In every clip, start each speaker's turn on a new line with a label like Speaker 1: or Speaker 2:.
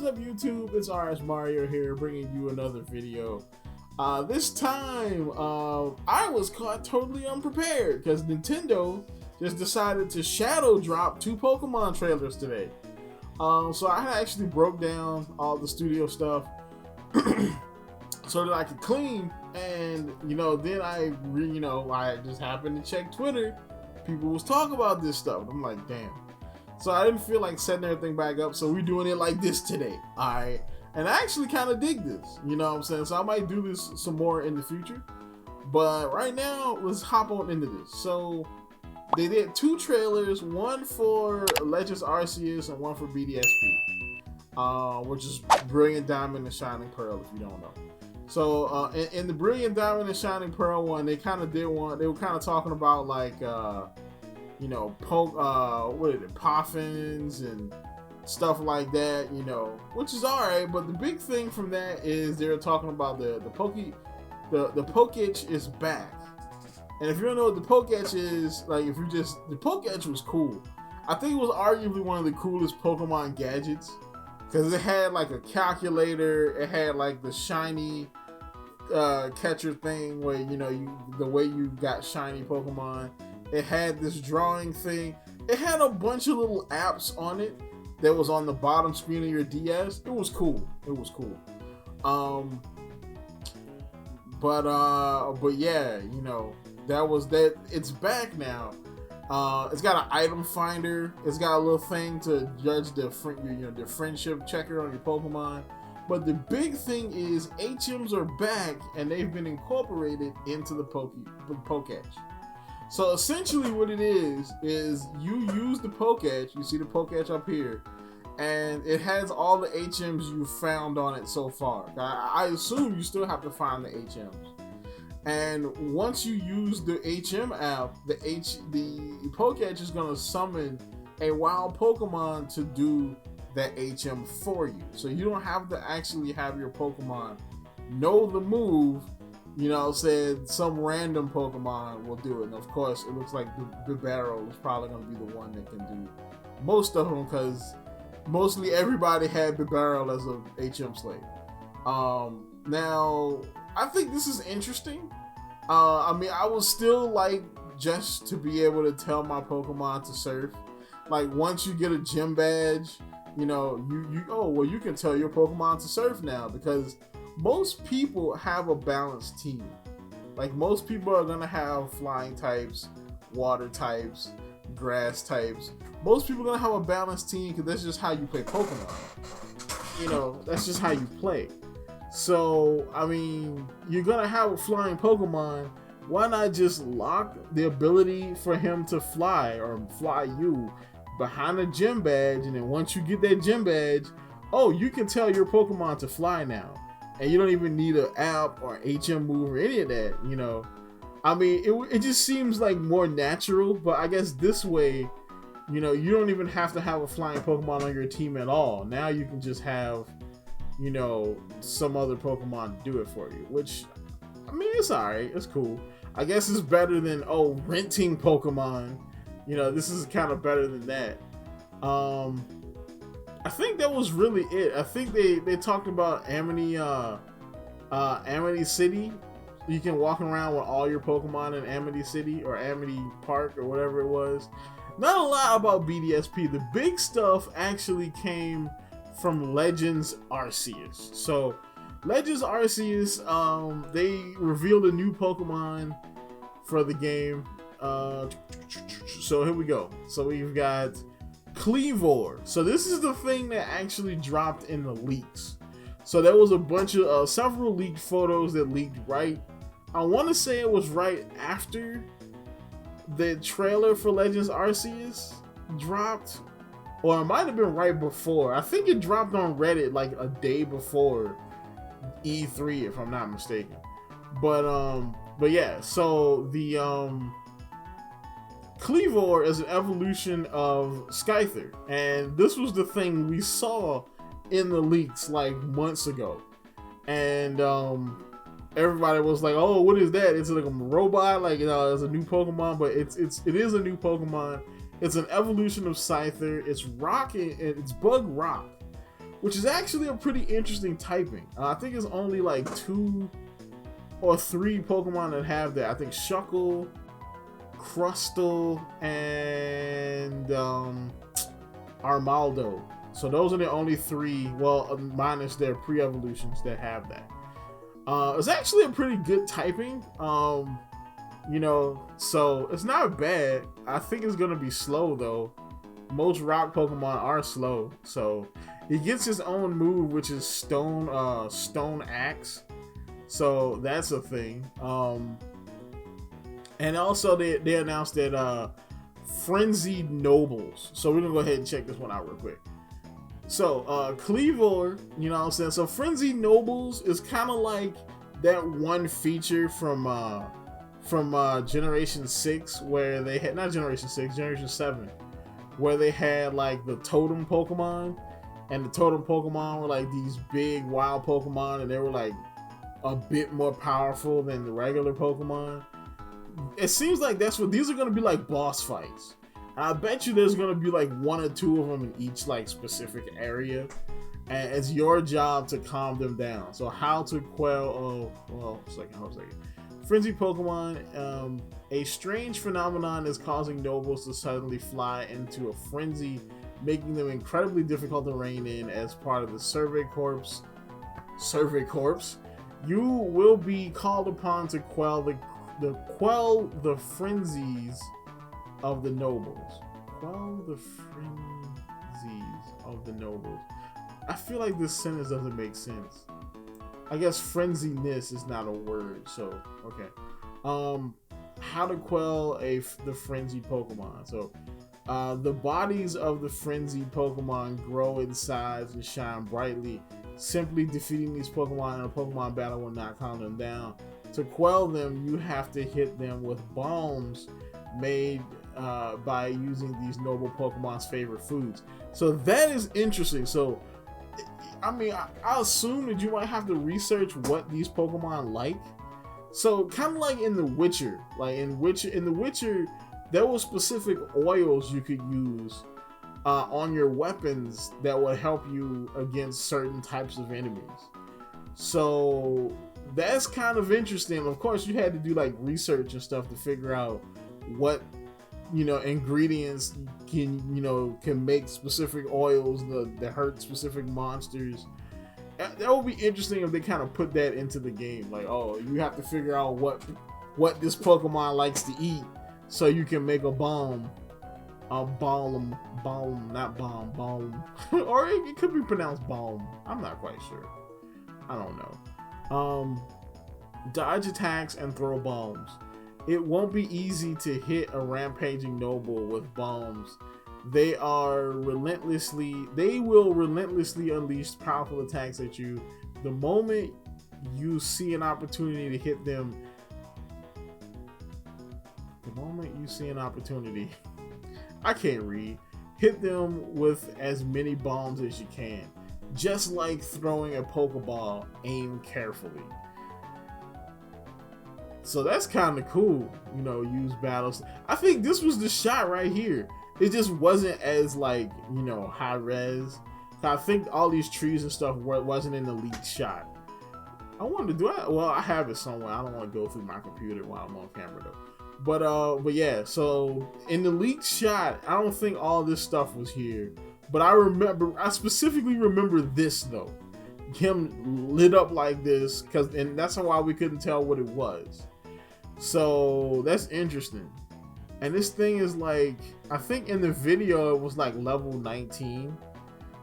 Speaker 1: is up, YouTube? It's RSMario here, bringing you another video. This time, I was caught totally unprepared because Nintendo just decided to shadow drop 2 Pokemon trailers today. So I actually broke down all the studio stuff so that I could clean, and then I just happened to check Twitter. People was talking about this stuff. I'm like, damn. So I didn't feel like setting everything back up, so we're doing it like this today. Alright. And I actually kind of dig this. You know what I'm saying? So I might do this some more in the future. But right now, let's hop on into this. So they did 2 trailers, one for Legends Arceus and one for BDSP. Which is Brilliant Diamond and Shining Pearl, if you don't know. So in the Brilliant Diamond and Shining Pearl one, they kind of did one. They were kind of talking about like Poffins and stuff like that, which is alright, but the big thing from that is they're talking about the Poketch is back. And if you don't know what the Poketch is, the Poketch was cool. I think it was arguably one of the coolest Pokemon gadgets, because it had like a calculator, it had like the shiny catcher thing where the way you got shiny Pokemon. It had this drawing thing. It had a bunch of little apps on it that was on the bottom screen of your DS. It was cool. It was cool. But yeah, that was that. It's back now. It's got an item finder. It's got a little thing to judge the friendship checker on your Pokemon. But the big thing is HMs are back and they've been incorporated into the Poketch. So essentially what it is you use the Poketch, you see the Poketch up here, and it has all the HMs you've found on it so far. I assume you still have to find the HMs. And once you use the HM app, the Poketch is going to summon a wild Pokemon to do that HM for you. So you don't have to actually have your Pokemon know the move. Said some random Pokemon will do it. And of course, it looks like the Beroza is probably going to be the one that can do most of them, because mostly everybody had Beroza as a HM slave. Now, I think this is interesting. I would still like just to be able to tell my Pokemon to surf. Like, once you get a gym badge, you can tell your Pokemon to surf now, because most people have a balanced team. Like, most people are gonna have flying types, water types, grass types. Most people are gonna have a balanced team because that's just how you play Pokemon. That's just how you play. So, you're gonna have a flying Pokemon. Why not just lock the ability for him to fly or fly you behind a gym badge, and then once you get that gym badge, you can tell your Pokemon to fly now. And you don't even need an app or HM move or any of that, It just seems like more natural, but I guess this way, you don't even have to have a flying Pokemon on your team at all. Now you can just have, some other Pokemon do it for you, which, it's alright, it's cool. I guess it's better than, renting Pokemon. This is kind of better than that. I think that was really it. I think they talked about Amity City. You can walk around with all your Pokemon in Amity City or Amity Park or whatever it was. Not a lot about BDSP. The big stuff actually came from Legends Arceus. So Legends Arceus, they revealed a new Pokemon for the game. So here we go. So we've got Kleavor. So this is the thing that actually dropped in the leaks. So there was a bunch of several leaked photos that leaked right. I want to say it was right after the trailer for Legends Arceus dropped, or it might have been right before. I think it dropped on Reddit like a day before E3, if I'm not mistaken. But yeah. So the Kleavor is an evolution of Scyther, and this was the thing we saw in the leaks like months ago, and everybody was like, "Oh, what is that? It's like a robot, it's a new Pokemon," but it is a new Pokemon. It's an evolution of Scyther. It's rock and it's Bug Rock, which is actually a pretty interesting typing. I think it's only like 2 or 3 Pokemon that have that. I think Shuckle, Crustle, and Armaldo. So those are the only 3, well, minus their pre-evolutions that have that. It's actually a pretty good typing. You know, so it's not bad. I think it's gonna be slow though. Most rock Pokemon are slow, so he gets his own move, which is Stone Axe. So that's a thing. And also they announced that Frenzied Nobles. So we're gonna go ahead and check this one out real quick. So Cleavor, you know what I'm saying? So Frenzied Nobles is kind of like that one feature from Generation 6 where they had, not Generation 6, Generation 7, where they had like the totem Pokemon, and the totem Pokemon were like these big wild Pokemon, and they were like a bit more powerful than the regular Pokemon. It seems like that's what these are going to be, like boss fights. I bet you there's going to be like 1 or 2 of them in each like specific area, and it's your job to calm them down. So how to quell, hold a second. Frenzy Pokemon, a strange phenomenon is causing nobles to suddenly fly into a frenzy, making them incredibly difficult to rein in. As part of the Survey Corps, you will be called upon to quell the frenzies of the nobles. Quell the frenzies of the nobles. I feel like this sentence doesn't make sense. I guess frenziness is not a word, so okay. How to quell the frenzied Pokemon. So the bodies of the frenzied Pokemon grow in size and shine brightly. Simply defeating these Pokemon in a Pokemon battle will not calm them down. To quell them, you have to hit them with bombs made by using these noble Pokemon's favorite foods. So that is interesting. So I mean, I assume that you might have to research what these Pokemon like. So kind of like in The Witcher, in The Witcher, there were specific oils you could use on your weapons that would help you against certain types of enemies. So that's kind of interesting. Of course, you had to do like research and stuff to figure out what, you know, ingredients can make specific oils that hurt specific monsters. That would be interesting if they kind of put that into the game. Like, oh, you have to figure out what this Pokemon likes to eat so you can make a balm. Balm, not bomb, balm. Or it could be pronounced balm. I'm not quite sure. I don't know. Dodge attacks and throw bombs. It won't be easy to hit a rampaging noble with bombs. They will relentlessly unleash powerful attacks at you. The moment you see an opportunity to hit them, I can't read. Hit them with as many bombs as you can. Just like throwing a Pokeball, aim carefully. So that's kind of cool, you know, use battles. I think this was the shot right here. It just wasn't as like, you know, high res. I think all these trees and stuff wasn't in the leaked shot. I wanted to I have it somewhere. I don't want to go through my computer while I'm on camera though. But yeah, so in the leaked shot, I don't think all this stuff was here. But I specifically remember this though. Him lit up like this, and that's why we couldn't tell what it was. So that's interesting. And this thing is like, I think in the video it was like level 19.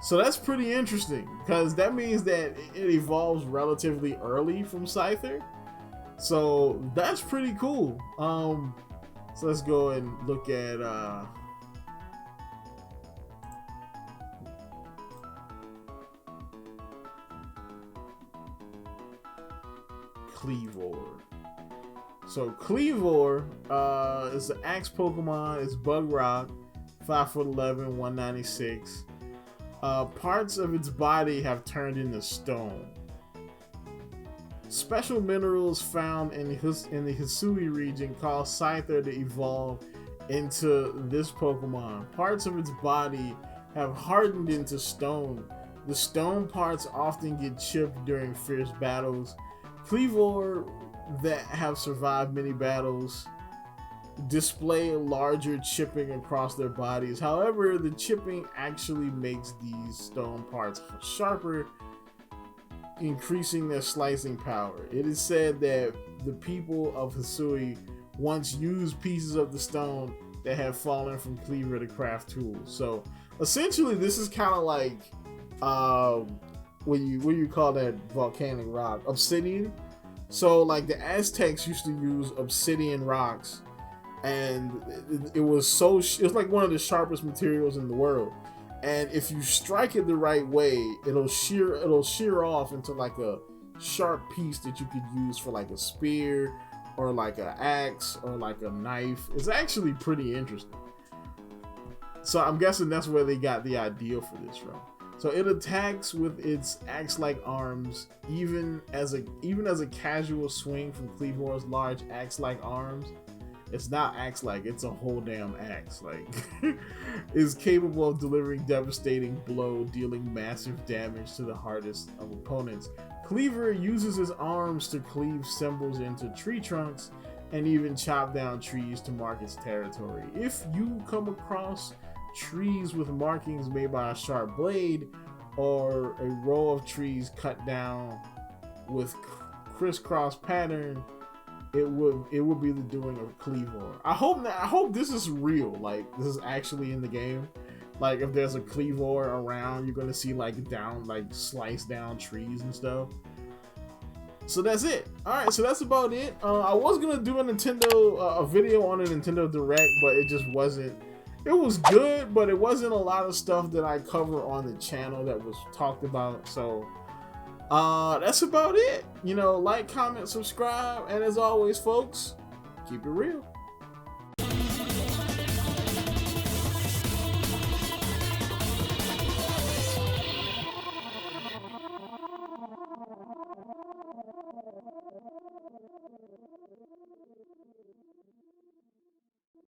Speaker 1: So that's pretty interesting, because that means that it evolves relatively early from Scyther. So that's pretty cool. So let's go and look at Cleavor. So Cleavor is an axe Pokemon. It's Bug Rock, 5'11", 196. Parts of its body have turned into stone. Special minerals found in the Hisui region cause Scyther to evolve into this Pokemon. Parts of its body have hardened into stone, The stone parts often get chipped during fierce battles. Cleavor that have survived many battles display larger chipping across their bodies. However, the chipping actually makes these stone parts sharper, increasing their slicing power. It is said that the people of Hisui once used pieces of the stone that have fallen from Cleaver to craft tools. So essentially, this is kind of like what you call that volcanic rock, obsidian. So like the Aztecs used to use obsidian rocks, and it was like one of the sharpest materials in the world. And if you strike it the right way, it'll shear off into like a sharp piece that you could use for like a spear or like an axe or like a knife. It's actually pretty interesting. So I'm guessing that's where they got the idea for this from. So it attacks with its axe-like arms, even as a casual swing from Cleavor's large axe-like arms. It's not axe-like, it's a whole damn axe. Like, is capable of delivering devastating blow, dealing massive damage to the hardest of opponents. Cleaver uses his arms to cleave symbols into tree trunks and even chop down trees to mark its territory. If you come across trees with markings made by a sharp blade, or a row of trees cut down with crisscross pattern, it would be the doing of Cleavor. I hope this is real. Like, this is actually in the game. Like, if there's a Cleavor around, you're gonna see like slice down trees and stuff. So that's it. All right, so that's about it. I was gonna do a video on a Nintendo Direct, but it just wasn't. It was good, but it wasn't a lot of stuff that I cover on the channel that was talked about. So that's about it. You know, like, comment, subscribe, and as always, folks, keep it real.